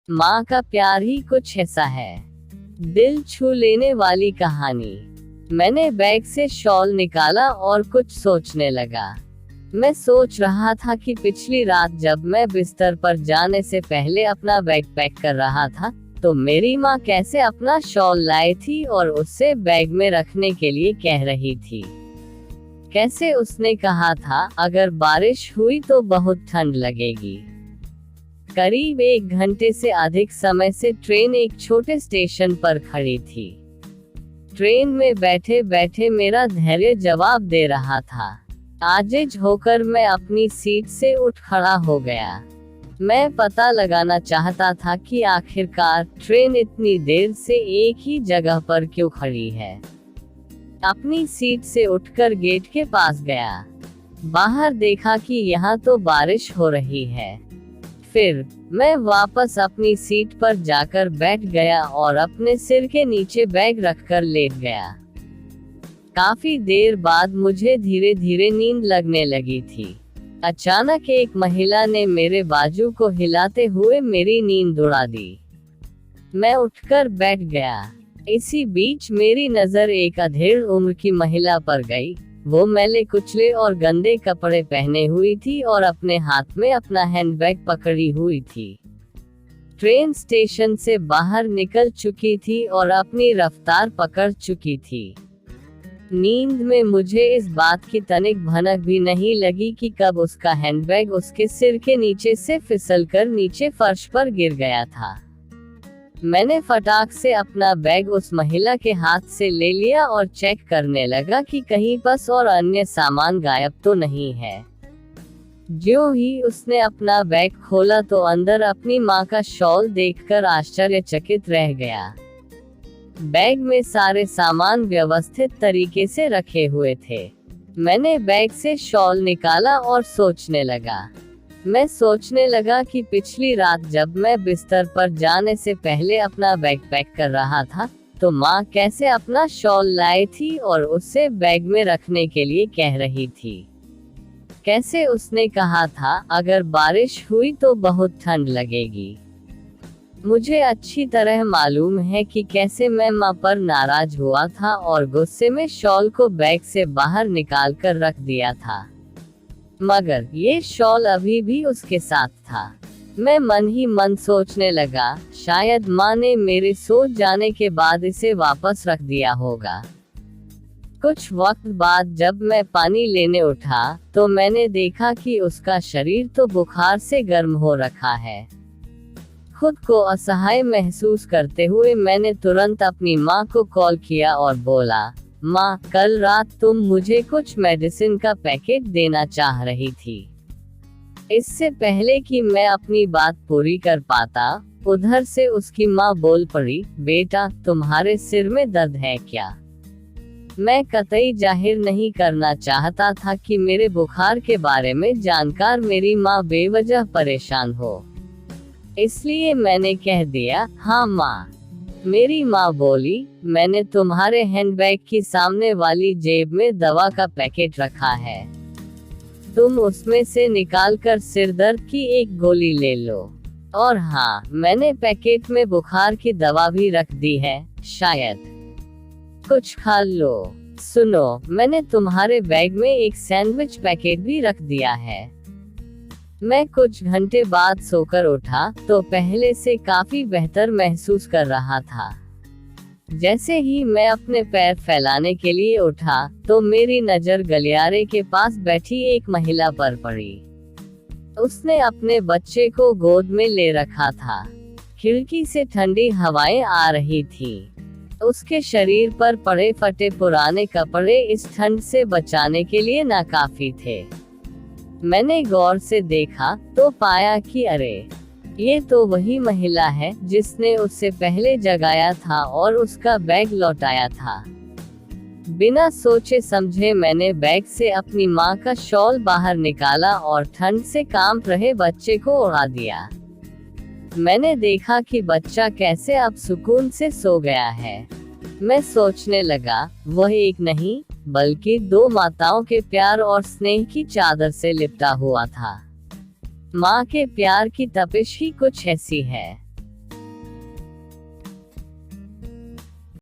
माँ का प्यार ही कुछ ऐसा है। दिल छू लेने वाली कहानी। मैंने बैग से शॉल निकाला और कुछ सोचने लगा। मैं सोच रहा था कि पिछली रात जब मैं बिस्तर पर जाने से पहले अपना बैग पैक कर रहा था, तो मेरी माँ कैसे अपना शॉल लाई थी और उससे बैग में रखने के लिए कह रही थी। कैसे उसने कहा था, अगर बारिश हुई तो बहुत ठंड लगेगी। करीब 1 घंटे से अधिक समय से ट्रेन एक छोटे स्टेशन पर खड़ी थी। ट्रेन में बैठे बैठे मेरा धैर्य जवाब दे रहा था। आजिज होकर मैं अपनी सीट से उठ खड़ा हो गया। मैं पता लगाना चाहता था कि आखिरकार ट्रेन इतनी देर से एक ही जगह पर क्यों खड़ी है। अपनी सीट से उठकर गेट के पास गया। बाहर देखा कि यहाँ तो बारिश हो रही है। फिर मैं वापस अपनी सीट पर जाकर बैठ गया और अपने सिर के नीचे बैग रखकर लेट गया। काफी देर बाद मुझे धीरे धीरे नींद लगने लगी थी। अचानक एक महिला ने मेरे बाजू को हिलाते हुए मेरी नींद उड़ा दी। मैं उठकर बैठ गया। इसी बीच मेरी नजर एक अधेड़ उम्र की महिला पर गई। वो मैले कुचले और गंदे कपड़े पहने हुई थी और अपने हाथ में अपना हैंडबैग पकड़ी हुई थी। ट्रेन स्टेशन से बाहर निकल चुकी थी और अपनी रफ्तार पकड़ चुकी थी। नींद में मुझे इस बात की तनिक भनक भी नहीं लगी कि कब उसका हैंडबैग उसके सिर के नीचे से फिसलकर नीचे फर्श पर गिर गया था। मैंने फटाक से अपना बैग उस महिला के हाथ से ले लिया और चेक करने लगा कि कहीं पर्स और अन्य सामान गायब तो नहीं है। ज्यों ही उसने अपना बैग खोला तो अंदर अपनी माँ का शॉल देखकर आश्चर्यचकित रह गया। बैग में सारे सामान व्यवस्थित तरीके से रखे हुए थे। मैंने बैग से शॉल निकाला और सोचने लगा। मैं सोचने लगा कि पिछली रात जब मैं बिस्तर पर जाने से पहले अपना बैग पैक कर रहा था, तो माँ कैसे अपना शॉल लाई थी और उससे बैग में रखने के लिए कह रही थी। कैसे उसने कहा था, अगर बारिश हुई तो बहुत ठंड लगेगी। मुझे अच्छी तरह मालूम है कि कैसे मैं माँ पर नाराज हुआ था और गुस्से में शॉल को बैग से बाहर निकाल कर रख दिया था, मगर ये शॉल अभी भी उसके साथ था। मैं मन ही मन सोचने लगा, शायद माँ ने मेरे सो जाने के बाद इसे वापस रख दिया होगा। कुछ वक्त बाद जब मैं पानी लेने उठा तो मैंने देखा कि उसका शरीर तो बुखार से गर्म हो रखा है। खुद को असहाय महसूस करते हुए मैंने तुरंत अपनी माँ को कॉल किया और बोला, माँ, कल रात तुम मुझे कुछ मेडिसिन का पैकेट देना चाह रही थी। इससे पहले कि मैं अपनी बात पूरी कर पाता, उधर से उसकी माँ बोल पड़ी, बेटा, तुम्हारे सिर में दर्द है क्या? मैं कतई जाहिर नहीं करना चाहता था कि मेरे बुखार के बारे में जानकर मेरी माँ बेवजह परेशान हो, इसलिए मैंने कह दिया, हाँ माँ। मेरी माँ बोली, मैंने तुम्हारे हैंडबैग की सामने वाली जेब में दवा का पैकेट रखा है, तुम उसमें से निकालकर सिर दर्द की एक गोली ले लो। और हाँ, मैंने पैकेट में बुखार की दवा भी रख दी है, शायद कुछ खा लो। सुनो, मैंने तुम्हारे बैग में एक सैंडविच पैकेट भी रख दिया है। मैं कुछ घंटे बाद सोकर उठा तो पहले से काफी बेहतर महसूस कर रहा था। जैसे ही मैं अपने पैर फैलाने के लिए उठा तो मेरी नजर गलियारे के पास बैठी एक महिला पर पड़ी। उसने अपने बच्चे को गोद में ले रखा था। खिड़की से ठंडी हवाएं आ रही थी। उसके शरीर पर पड़े फटे पुराने कपड़े इस ठंड से बचाने के लिए नाकाफी थे। मैंने गौर से देखा तो पाया कि अरे, ये तो वही महिला है जिसने उससे पहले जगाया था और उसका बैग लौटाया था। बिना सोचे समझे मैंने बैग से अपनी माँ का शॉल बाहर निकाला और ठंड से कांप रहे बच्चे को उड़ा दिया। मैंने देखा कि बच्चा कैसे अब सुकून से सो गया है। मैं सोचने लगा, वह एक नहीं बल्कि 2 माताओं के प्यार और स्नेह की चादर से लिपटा हुआ था। माँ के प्यार की तपिश ही कुछ ऐसी है।